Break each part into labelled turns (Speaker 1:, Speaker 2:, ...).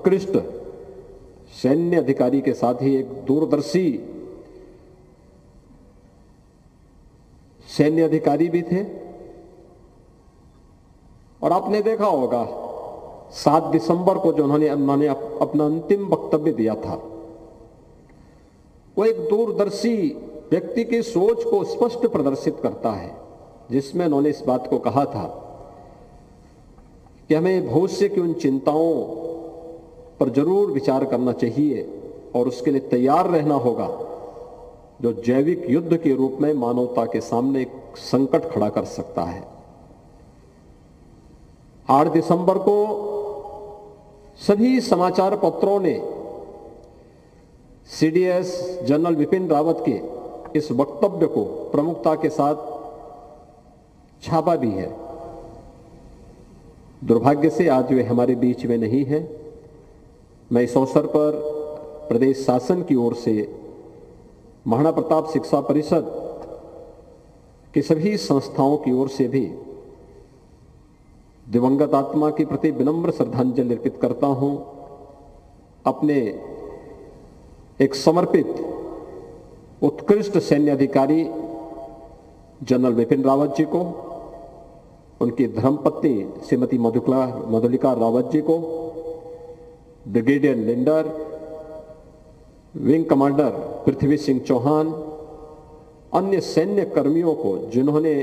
Speaker 1: उत्कृष्ट सैन्य अधिकारी के साथ ही एक दूरदर्शी सैन्य अधिकारी भी थे। और आपने देखा होगा 7 दिसंबर को जो उन्होंने अपना अंतिम वक्तव्य दिया था, वो एक दूरदर्शी व्यक्ति की सोच को स्पष्ट प्रदर्शित करता है, जिसमें उन्होंने इस बात को कहा था कि हमें भविष्य की उन चिंताओं पर जरूर विचार करना चाहिए और उसके लिए तैयार रहना होगा जो जैविक युद्ध के रूप में मानवता के सामने एक संकट खड़ा कर सकता है। 8 दिसंबर को सभी समाचार पत्रों ने सीडीएस जनरल विपिन रावत के इस वक्तव्य को प्रमुखता के साथ छापा भी है। दुर्भाग्य से आज वे हमारे बीच में नहीं है। मैं इस अवसर पर प्रदेश शासन की ओर से महाराणा प्रताप शिक्षा परिषद की सभी संस्थाओं की ओर से भी दिवंगत आत्मा के प्रति विनम्र श्रद्धांजलि अर्पित करता हूं। अपने एक समर्पित उत्कृष्ट सैन्य अधिकारी जनरल विपिन रावत जी को, उनकी धर्मपत्नी श्रीमती मधुलिका रावत जी को, brigadier Lindner, wing commander Prithvi Singh Chauhan, अन्य सैन्य कर्मियों को जिन्होंने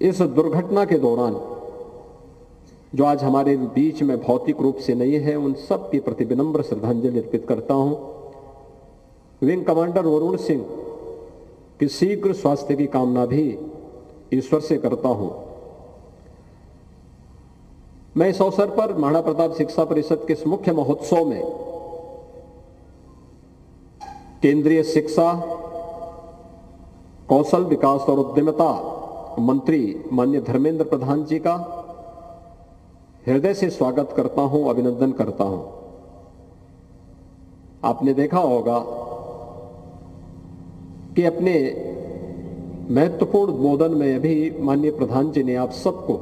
Speaker 1: इस दुर्घटना के दौरान, जो आज हमारे बीच में भौतिक रूप से नहीं है, उन सब के प्रति विनम्र श्रद्धांजलि अर्पित करता हूं। विंग कमांडर वरुण सिंह की शीघ्र स्वास्थ्य की कामना भी ईश्वर से करता हूं। मैं इस अवसर पर महाराणा प्रताप शिक्षा परिषद के इस मुख्य महोत्सव में केंद्रीय शिक्षा, कौशल विकास और उद्यमिता मंत्री माननीय धर्मेंद्र प्रधान जी का हृदय से स्वागत करता हूं, अभिनंदन करता हूं। आपने देखा होगा कि अपने महत्वपूर्ण उद्बोधन में अभी माननीय प्रधान जी ने आप सबको,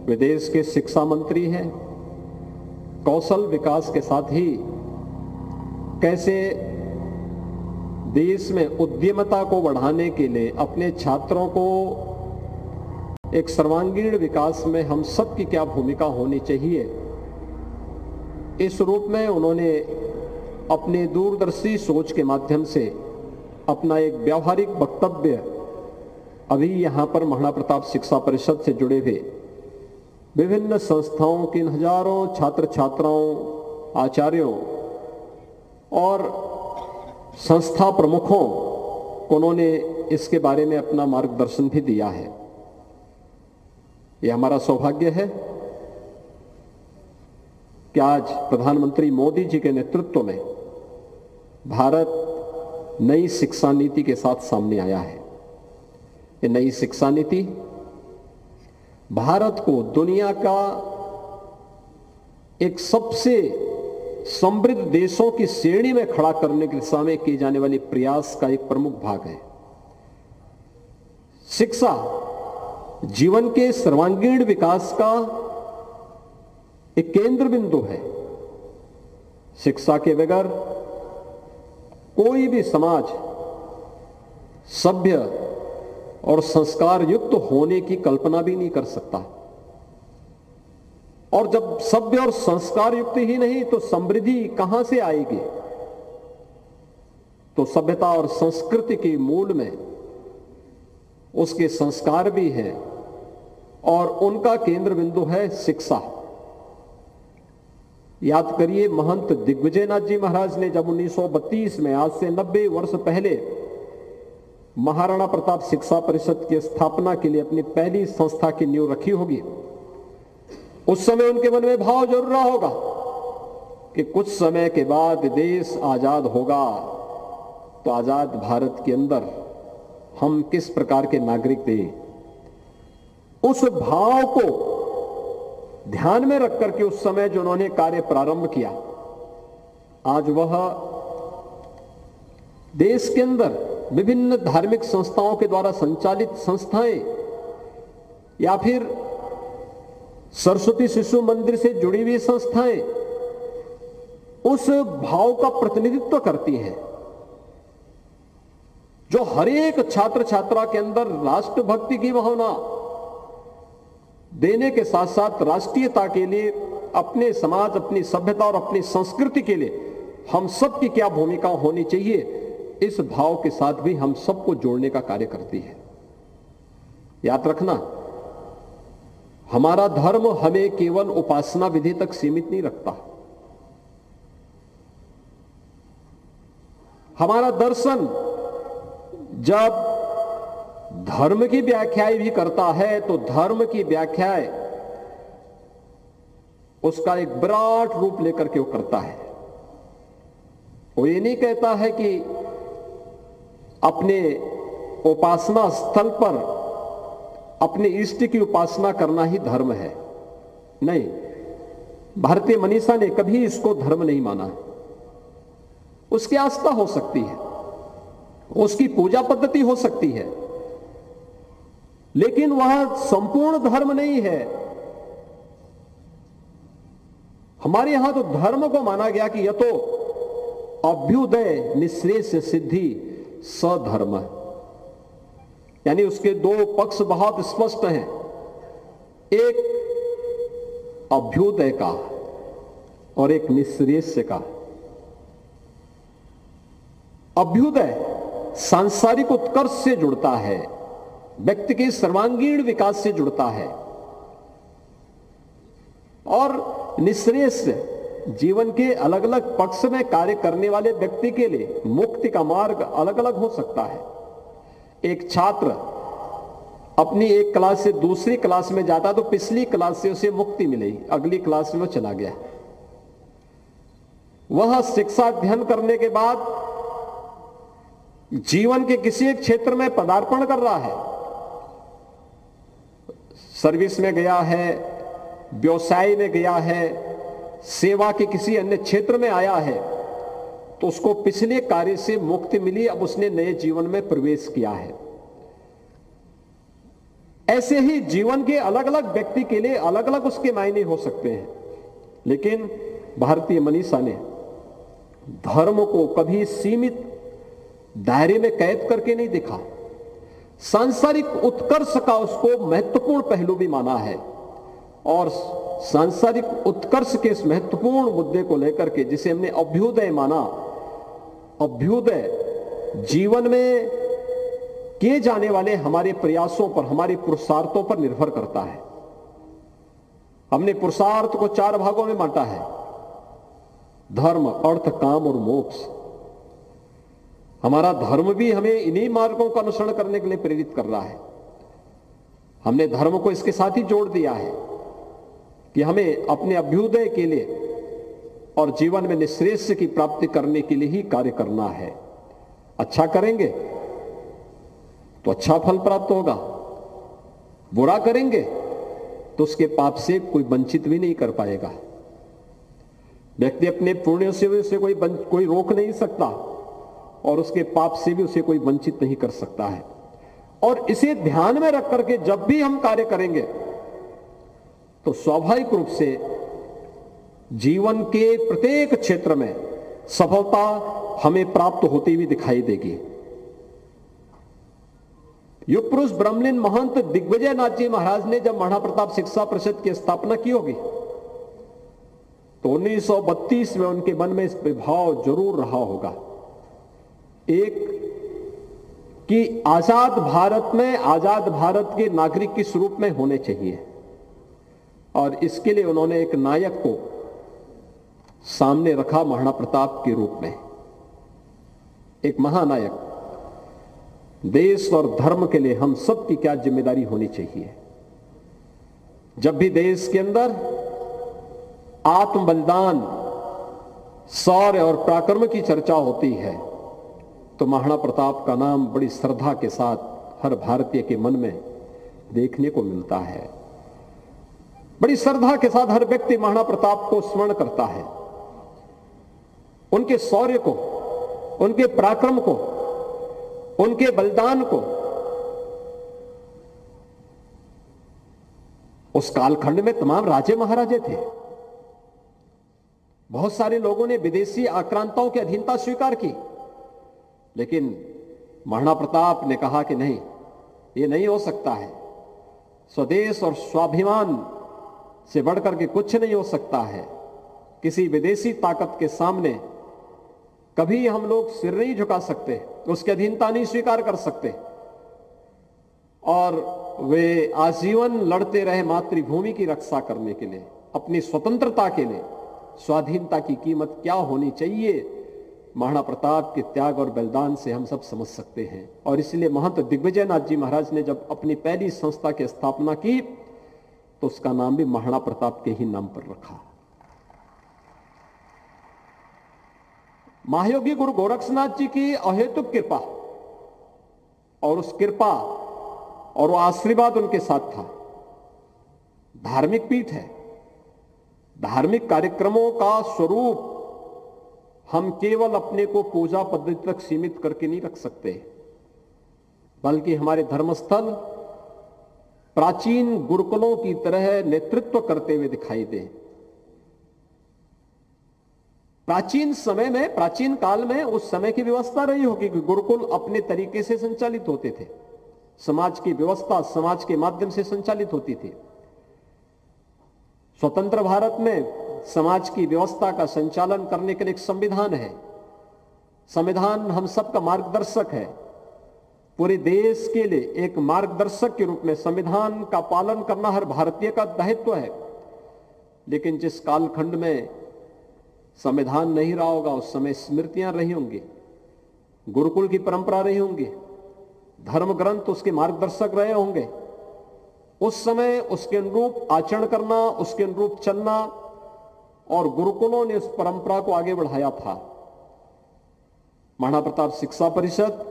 Speaker 1: विदेश के शिक्षा मंत्री हैं, कौशल विकास के साथ ही कैसे देश में उद्यमिता को बढ़ाने के लिए अपने छात्रों को एक सर्वांगीण विकास में हम सब की क्या भूमिका होनी चाहिए, इस रूप में उन्होंने अपने दूरदर्शी सोच के माध्यम से अपना एक व्यावहारिक वक्तव्य अभी यहां पर महाराणा प्रताप शिक्षा परिषद से जुड़े हुए विभिन्न संस्थाओं के हजारों छात्र छात्राओं, आचार्यों और संस्था प्रमुखों को उन्होंने इसके बारे में अपना मार्गदर्शन भी दिया है। यह हमारा सौभाग्य है कि आज प्रधानमंत्री मोदी जी के नेतृत्व में भारत नई शिक्षा नीति के साथ सामने आया है। ये नई शिक्षा नीति भारत को दुनिया का एक सबसे समृद्ध देशों की श्रेणी में खड़ा करने की दिशा में किए जाने वाले प्रयास का एक प्रमुख भाग है। शिक्षा जीवन के सर्वांगीण विकास का एक केंद्र बिंदु है। शिक्षा के बगैर कोई भी समाज सभ्य और संस्कार युक्त होने की कल्पना भी नहीं कर सकता। और जब सभ्य और संस्कार युक्त ही नहीं तो समृद्धि कहां से आएगी? तो सभ्यता और संस्कृति के मूल में उसके संस्कार भी हैं और उनका केंद्र बिंदु है शिक्षा। याद करिए, महंत दिग्विजयनाथ जी महाराज ने जब 1932 में, आज से 90 वर्ष पहले, महाराणा प्रताप शिक्षा परिषद की स्थापना के लिए अपनी पहली संस्था की नींव रखी होगी, उस समय उनके मन में भाव जरूर रहा होगा कि कुछ समय के बाद देश आजाद होगा तो आजाद भारत के अंदर हम किस प्रकार के नागरिक थे। उस भाव को ध्यान में रख करके उस समय जो उन्होंने कार्य प्रारंभ किया, आज वह देश के अंदर विभिन्न धार्मिक संस्थाओं के द्वारा संचालित संस्थाएं या फिर सरस्वती शिशु मंदिर से जुड़ी हुई संस्थाएं उस भाव का प्रतिनिधित्व करती हैं जो हर एक छात्र छात्रा के अंदर राष्ट्रभक्ति की भावना देने के साथ साथ राष्ट्रीयता के लिए, अपने समाज, अपनी सभ्यता और अपनी संस्कृति के लिए हम सब की क्या भूमिका होनी चाहिए, इस भाव के साथ भी हम सबको जोड़ने का कार्य करती है। याद रखना, हमारा धर्म हमें केवल उपासना विधि तक सीमित नहीं रखता। हमारा दर्शन जब धर्म की व्याख्याएं भी करता है तो धर्म की व्याख्याएं उसका एक विराट रूप लेकर के वो करता है। वो ये नहीं कहता है कि अपने उपासना स्थल पर अपने इष्ट की उपासना करना ही धर्म है। नहीं, भारतीय मनीषा ने कभी इसको धर्म नहीं माना। उसकी आस्था हो सकती है, उसकी पूजा पद्धति हो सकती है, लेकिन वह संपूर्ण धर्म नहीं है। हमारे यहां तो धर्म को माना गया कि यह तो अभ्युदय निःश्रेयस सिद्धि सधर्म, यानी उसके दो पक्ष बहुत स्पष्ट हैं, एक अभ्युदय का और एक निःश्रेयस का। अभ्युदय सांसारिक उत्कर्ष से जुड़ता है, व्यक्ति के सर्वांगीण विकास से जुड़ता है, और निःश्रेयस जीवन के अलग अलग पक्ष में कार्य करने वाले व्यक्ति के लिए मुक्ति का मार्ग अलग अलग हो सकता है। एक छात्र अपनी एक क्लास से दूसरी क्लास में जाता तो पिछली क्लास से उसे मुक्ति मिली, अगली क्लास में वो चला गया। वह शिक्षा अध्ययन करने के बाद जीवन के किसी एक क्षेत्र में पदार्पण कर रहा है, सर्विस में गया है, व्यवसाय में गया है, सेवा के किसी अन्य क्षेत्र में आया है, तो उसको पिछले कार्य से मुक्ति मिली, अब उसने नए जीवन में प्रवेश किया है। ऐसे ही जीवन के अलग अलग व्यक्ति के लिए अलग अलग उसके मायने हो सकते हैं, लेकिन भारतीय मनीषा ने धर्म को कभी सीमित दायरे में कैद करके नहीं देखा। सांसारिक उत्कर्ष का उसको महत्वपूर्ण पहलू भी माना है, और सांसारिक उत्कर्ष के इस महत्वपूर्ण मुद्दे को लेकर के जिसे हमने अभ्युदय माना, अभ्युदय जीवन में किए जाने वाले हमारे प्रयासों पर, हमारे पुरुषार्थों पर निर्भर करता है। हमने पुरुषार्थ को 4 भागों में बांटा है: धर्म, अर्थ, काम और मोक्ष। हमारा धर्म भी हमें इन्हीं मार्गों का अनुसरण करने के लिए प्रेरित कर रहा है। हमने धर्म को इसके साथ ही जोड़ दिया है कि हमें अपने अभ्युदय के लिए और जीवन में निःश्रेयस की प्राप्ति करने के लिए ही कार्य करना है। अच्छा करेंगे तो अच्छा फल प्राप्त होगा, बुरा करेंगे तो उसके पाप से कोई वंचित भी नहीं कर पाएगा। व्यक्ति अपने पुण्य से उसे कोई रोक नहीं सकता, और उसके पाप से भी उसे कोई वंचित नहीं कर सकता है। और इसे ध्यान में रख करके जब भी हम कार्य करेंगे तो स्वाभाविक रूप से जीवन के प्रत्येक क्षेत्र में सफलता हमें प्राप्त होती हुई दिखाई देगी। युग पुरुष ब्रह्मलीन महंत दिग्विजय नाथ जी महाराज ने जब महाराणा प्रताप शिक्षा परिषद की स्थापना की होगी तो 1932 में उनके मन में इस भाव जरूर रहा होगा, एक कि आजाद भारत में आजाद भारत के नागरिक किस रूप में होने चाहिए, और इसके लिए उन्होंने एक नायक को सामने रखा महाराणा प्रताप के रूप में, एक महानायक। देश और धर्म के लिए हम सब की क्या जिम्मेदारी होनी चाहिए। जब भी देश के अंदर आत्म बलिदान, शौर्य और पराक्रम की चर्चा होती है तो महाराणा प्रताप का नाम बड़ी श्रद्धा के साथ हर भारतीय के मन में देखने को मिलता है। बड़ी श्रद्धा के साथ हर व्यक्ति महाराणा प्रताप को स्मरण करता है, उनके शौर्य को, उनके पराक्रम को, उनके बलिदान को। उस कालखंड में तमाम राजे महाराजे थे। बहुत सारे लोगों ने विदेशी आक्रांताओं की अधीनता स्वीकार की, लेकिन महाराणा प्रताप ने कहा कि नहीं, ये नहीं हो सकता है। स्वदेश और स्वाभिमान से बढ़कर के कुछ नहीं हो सकता है। किसी विदेशी ताकत के सामने कभी हम लोग सिर नहीं झुका सकते, उसकी अधीनता नहीं स्वीकार कर सकते। और वे आजीवन लड़ते रहे मातृभूमि की रक्षा करने के लिए, अपनी स्वतंत्रता के लिए। स्वाधीनता की कीमत क्या होनी चाहिए, महाराणा प्रताप के त्याग और बलिदान से हम सब समझ सकते हैं। और इसलिए महंत दिग्विजयनाथ जी महाराज ने जब अपनी पहली संस्था की स्थापना की तो उसका नाम भी महाराणा प्रताप के ही नाम पर रखा। महायोगी गुरु गोरक्षनाथ जी की अहेतुक कृपा और उस कृपा और वो आशीर्वाद उनके साथ था। धार्मिक पीठ है, धार्मिक कार्यक्रमों का स्वरूप हम केवल अपने को पूजा पद्धति तक सीमित करके नहीं रख सकते, बल्कि हमारे धर्मस्थल प्राचीन गुरुकुलों की तरह नेतृत्व करते हुए दिखाई दे। प्राचीन समय में, प्राचीन काल में उस समय की व्यवस्था रही होगी कि गुरुकुल अपने तरीके से संचालित होते थे। समाज की व्यवस्था समाज के माध्यम से संचालित होती थी। स्वतंत्र भारत में समाज की व्यवस्था का संचालन करने के लिए एक संविधान है। संविधान हम सबका मार्गदर्शक है। पूरे देश के लिए एक मार्गदर्शक के रूप में संविधान का पालन करना हर भारतीय का दायित्व है। लेकिन जिस कालखंड में संविधान नहीं रहा होगा, उस समय स्मृतियां रही होंगी, गुरुकुल की परंपरा रही होंगी, धर्म ग्रंथ उसके मार्गदर्शक रहे होंगे। उस समय उसके अनुरूप आचरण करना, उसके अनुरूप चलना, और गुरुकुलों ने उस परंपरा को आगे बढ़ाया था। महाराणा प्रताप शिक्षा परिषद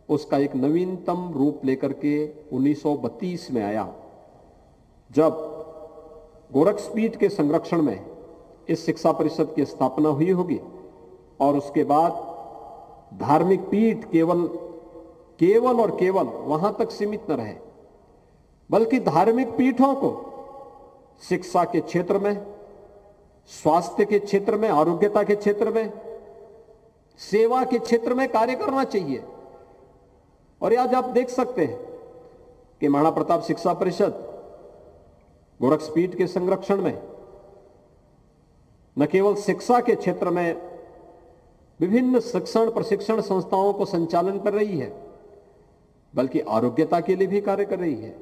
Speaker 1: उसका एक नवीनतम रूप लेकर के 1932 में आया, जब गोरक्षपीठ के संरक्षण में इस शिक्षा परिषद की स्थापना हुई होगी। और उसके बाद धार्मिक पीठ केवल और केवल वहां तक सीमित न रहे, बल्कि धार्मिक पीठों को शिक्षा के क्षेत्र में, स्वास्थ्य के क्षेत्र में, आरोग्यता के क्षेत्र में, सेवा के क्षेत्र में कार्य करना चाहिए। और आज आप देख सकते हैं कि महाराणा प्रताप शिक्षा परिषद गोरक्षपीठ के संरक्षण में न केवल शिक्षा के क्षेत्र में विभिन्न शिक्षण प्रशिक्षण संस्थाओं को संचालन कर रही है, बल्कि आरोग्यता के लिए भी कार्य कर रही है।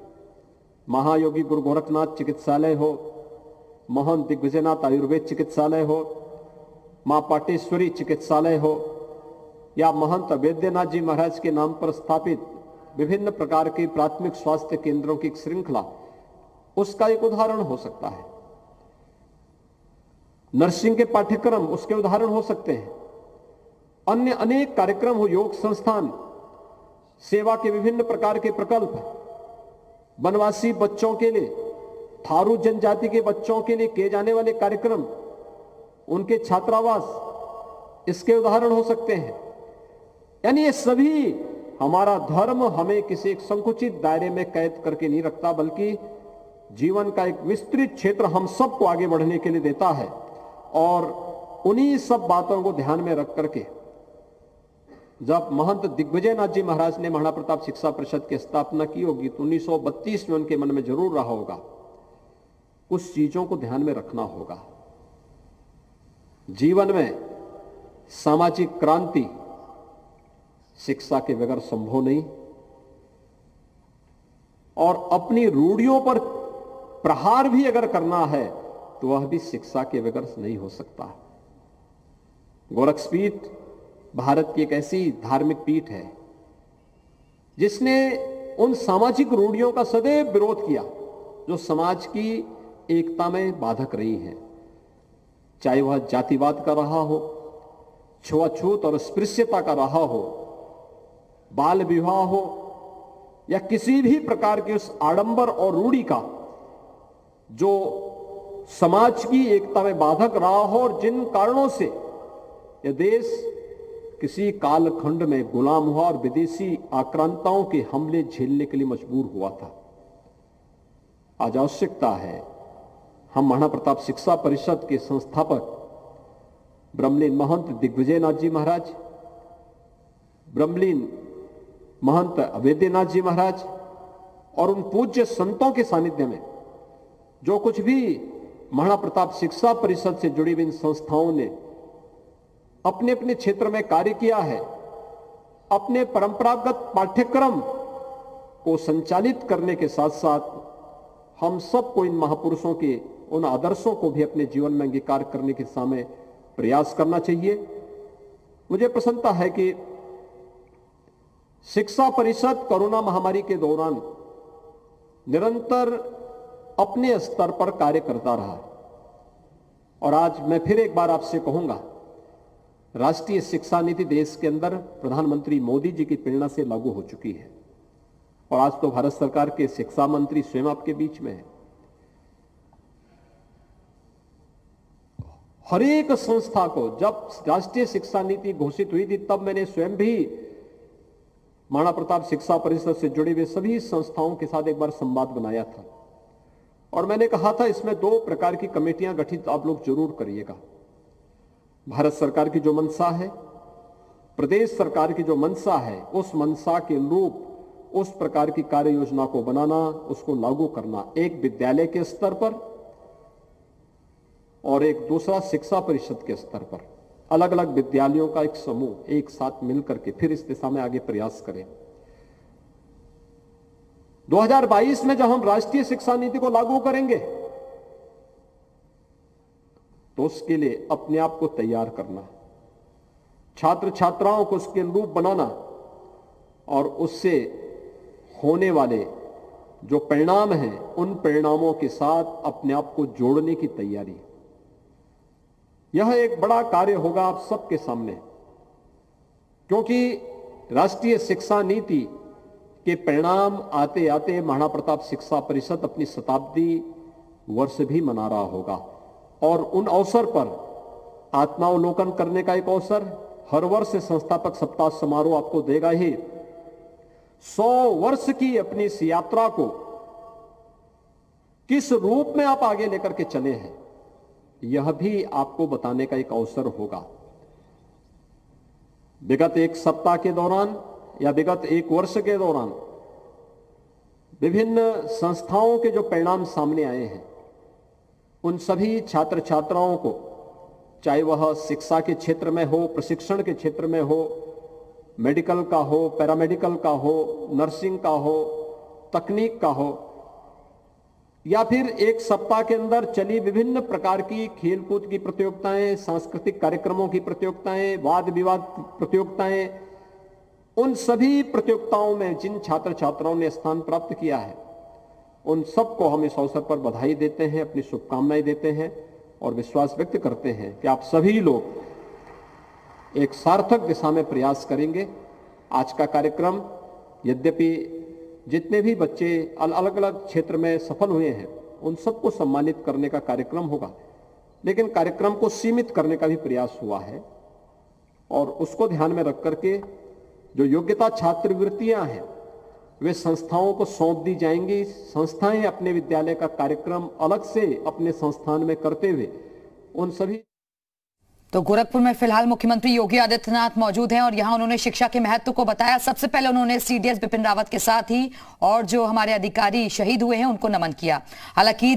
Speaker 1: महायोगी गुरु गोरखनाथ चिकित्सालय हो, महंत दिग्विजयनाथ आयुर्वेद चिकित्सालय हो, मां पाटेश्वरी चिकित्सालय हो, या महंत वैद्यनाथ जी महाराज के नाम पर स्थापित विभिन्न प्रकार के प्राथमिक स्वास्थ्य केंद्रों की एक श्रृंखला, उसका एक उदाहरण हो सकता है। नर्सिंग के पाठ्यक्रम उसके उदाहरण हो सकते हैं। अन्य अनेक कार्यक्रम हो, योग संस्थान, सेवा के विभिन्न प्रकार के प्रकल्प, वनवासी बच्चों के लिए, थारू जनजाति के बच्चों के लिए किए जाने वाले कार्यक्रम, उनके छात्रावास, इसके उदाहरण हो सकते हैं। यानी ये सभी, हमारा धर्म हमें किसी एक संकुचित दायरे में कैद करके नहीं रखता, बल्कि जीवन का एक विस्तृत क्षेत्र हम सबको आगे बढ़ने के लिए देता है। और उन्हीं सब बातों को ध्यान में रख करके जब महंत दिग्विजयनाथ जी महाराज ने महाराणा प्रताप शिक्षा परिषद की स्थापना की होगी तो 1932 में उनके मन में जरूर रहा होगा, कुछ चीजों को ध्यान में रखना होगा। जीवन में सामाजिक क्रांति शिक्षा के बगैर संभव नहीं, और अपनी रूढ़ियों पर प्रहार भी अगर करना है तो वह भी शिक्षा के बगैर नहीं हो सकता। गोरक्षपीठ भारत की एक ऐसी धार्मिक पीठ है जिसने उन सामाजिक रूढ़ियों का सदैव विरोध किया जो समाज की एकता में बाधक रही हैं, चाहे वह जातिवाद का रहा हो, छुआछूत और अस्पृश्यता का रहा हो, बाल विवाह हो, या किसी भी प्रकार की उस आडंबर और रूढ़ी का जो समाज की एकता में बाधक रहा हो, और जिन कारणों से यह देश किसी कालखंड में गुलाम हुआ और विदेशी आक्रांताओं के हमले झेलने के लिए मजबूर हुआ था। आज आवश्यकता है। हम महाराणा प्रताप शिक्षा परिषद के संस्थापक ब्रह्मलीन महंत दिग्विजयनाथ जी महाराज, ब्रह्मलीन महंत अवैधनाथ जी महाराज और उन पूज्य संतों के सानिध्य में जो कुछ भी महाराणा प्रताप शिक्षा परिषद से जुड़ी हुई इन संस्थाओं ने अपने अपने क्षेत्र में कार्य किया है, अपने परंपरागत पाठ्यक्रम को संचालित करने के साथ साथ हम सबको इन महापुरुषों के उन आदर्शों को भी अपने जीवन में अंगीकार करने के समय प्रयास करना चाहिए। मुझे प्रसन्नता है कि शिक्षा परिषद कोरोना महामारी के दौरान निरंतर अपने स्तर पर कार्य करता रहा और आज मैं फिर एक बार आपसे कहूंगा, राष्ट्रीय शिक्षा नीति देश के अंदर प्रधानमंत्री मोदी जी की प्रेरणा से लागू हो चुकी है और आज तो भारत सरकार के शिक्षा मंत्री स्वयं आपके बीच में है। हर एक संस्था को जब राष्ट्रीय शिक्षा नीति घोषित हुई थी तब मैंने स्वयं भी महाराणा प्रताप शिक्षा परिषद से जुड़े हुए सभी संस्थाओं के साथ एक बार संवाद बनाया था और मैंने कहा था इसमें 2 प्रकार की कमेटियां गठित आप लोग जरूर करिएगा। भारत सरकार की जो मंशा है, प्रदेश सरकार की जो मंशा है, उस मंशा के अनुरूप उस प्रकार की कार्य योजना को बनाना, उसको लागू करना, एक विद्यालय के स्तर पर और एक दूसरा शिक्षा परिषद के स्तर पर, अलग अलग विद्यालयों का एक समूह एक साथ मिलकर के फिर इस दिशा में आगे प्रयास करें। 2022 में जब हम राष्ट्रीय शिक्षा नीति को लागू करेंगे तो उसके लिए अपने आप को तैयार करना, छात्र छात्राओं को उसके अनुरूप बनाना और उससे होने वाले जो परिणाम हैं उन परिणामों के साथ अपने आप को जोड़ने की तैयारी। यह एक बड़ा कार्य होगा आप सबके सामने, क्योंकि राष्ट्रीय शिक्षा नीति के परिणाम आते आते महाराणा प्रताप शिक्षा परिषद अपनी शताब्दी वर्ष भी मना रहा होगा और उन अवसर पर आत्मावलोकन करने का एक अवसर हर वर्ष संस्थापक सप्ताह समारोह आपको देगा ही। 100 वर्ष की अपनी इस यात्रा को किस रूप में आप आगे लेकर के चले हैं यह भी आपको बताने का एक अवसर होगा। विगत एक सप्ताह के दौरान या विगत एक वर्ष के दौरान विभिन्न संस्थाओं के जो परिणाम सामने आए हैं उन सभी छात्र छात्राओं को, चाहे वह शिक्षा के क्षेत्र में हो, प्रशिक्षण के क्षेत्र में हो, मेडिकल का हो, पैरामेडिकल का हो, नर्सिंग का हो, तकनीक का हो, या फिर एक सप्ताह के अंदर चली विभिन्न प्रकार की खेलकूद की प्रतियोगिताएं, सांस्कृतिक कार्यक्रमों की प्रतियोगिताएं, वाद विवाद प्रतियोगिताएं, उन सभी प्रतियोगिताओं में जिन छात्र छात्राओं ने स्थान प्राप्त किया है उन सबको हम इस अवसर पर बधाई देते हैं, अपनी शुभकामनाएं देते हैं और विश्वास व्यक्त करते हैं कि आप सभी लोग एक सार्थक दिशा में प्रयास करेंगे। आज का कार्यक्रम यद्यपि जितने भी बच्चे अलग अलग क्षेत्र में सफल हुए हैं उन सबको सम्मानित करने का कार्यक्रम होगा, लेकिन कार्यक्रम को सीमित करने का भी प्रयास हुआ है और उसको ध्यान में रख करके जो योग्यता छात्रवृत्तियां हैं वे संस्थाओं को सौंप दी जाएंगी। संस्थाएं अपने विद्यालय का कार्यक्रम अलग से अपने संस्थान में करते हुए उन सभी।
Speaker 2: तो गोरखपुर में फिलहाल मुख्यमंत्री योगी आदित्यनाथ मौजूद हैं और यहां उन्होंने शिक्षा के महत्व को बताया। सबसे पहले उन्होंने सीडीएस बिपिन रावत के साथ ही और जो हमारे अधिकारी शहीद हुए हैं उनको नमन किया। हालांकि